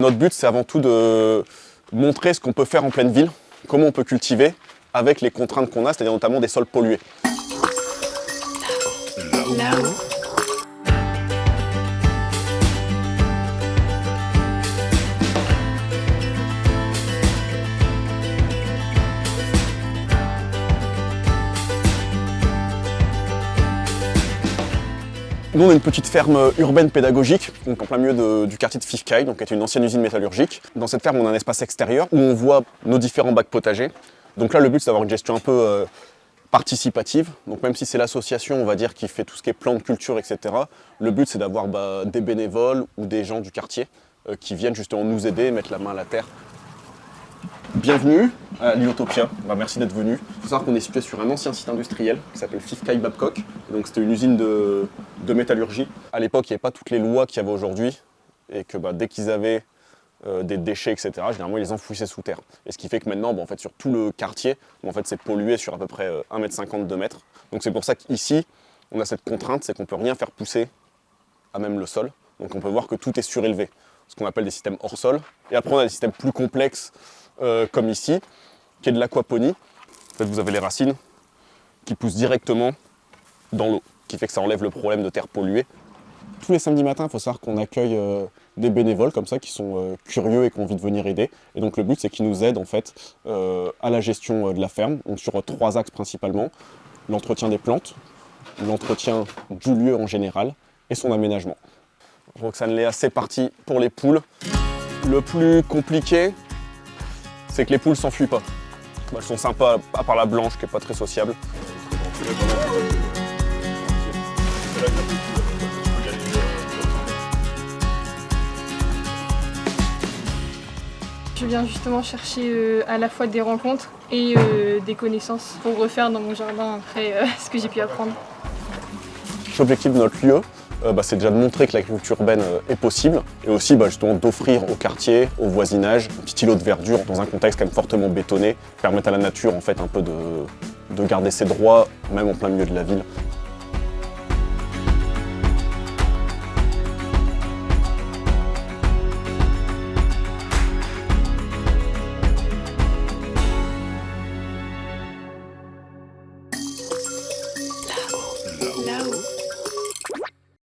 Notre but, c'est avant tout de montrer ce qu'on peut faire en pleine ville, comment on peut cultiver avec les contraintes qu'on a, c'est-à-dire notamment des sols pollués. Là-haut. Nous, on a une petite ferme urbaine pédagogique, donc en plein milieu du quartier de Fifkai, donc qui est une ancienne usine métallurgique. Dans cette ferme, on a un espace extérieur où on voit nos différents bacs potagers. Donc là, le but, c'est d'avoir une gestion un peu participative. Donc même si c'est l'association, on va dire, qui fait tout ce qui est plantes, culture, etc., le but, c'est d'avoir des bénévoles ou des gens du quartier qui viennent justement nous aider, mettre la main à la terre. Bienvenue à l'Utopia, merci d'être venu. Il faut savoir qu'on est situé sur un ancien site industriel qui s'appelle Fifkai Babcock. Donc c'était une usine de métallurgie. À l'époque, il n'y avait pas toutes les lois qu'il y avait aujourd'hui et que dès qu'ils avaient des déchets, etc., généralement ils les enfouissaient sous terre. Et ce qui fait que maintenant, en fait, sur tout le quartier, en fait, c'est pollué sur à peu près 1,50 m, 2 m. Donc c'est pour ça qu'ici, on a cette contrainte, c'est qu'on ne peut rien faire pousser à même le sol. Donc on peut voir que tout est surélevé, ce qu'on appelle des systèmes hors sol. Et après, on a des systèmes plus complexes, comme ici, qui est de l'aquaponie. En fait, vous avez les racines qui poussent directement dans l'eau, qui fait que ça enlève le problème de terre polluée. Tous les samedis matins, il faut savoir qu'on accueille des bénévoles comme ça qui sont curieux et qui ont envie de venir aider. Et donc le but, c'est qu'ils nous aident en fait à la gestion de la ferme, donc sur 3 axes principalement: l'entretien des plantes, l'entretien du lieu en général et son aménagement. Roxane Léa, c'est parti pour les poules. Le plus compliqué, c'est que les poules s'enfuient pas. Elles sont sympas, à part la blanche qui est pas très sociable. Je viens justement chercher à la fois des rencontres et des connaissances pour refaire dans mon jardin après ce que j'ai pu apprendre. L'objectif de notre lieu, c'est déjà de montrer que l'agriculture urbaine est possible et aussi justement d'offrir au quartier, au voisinage, un petit îlot de verdure dans un contexte quand même fortement bétonné, permettre à la nature en fait un peu de garder ses droits, même en plein milieu de la ville.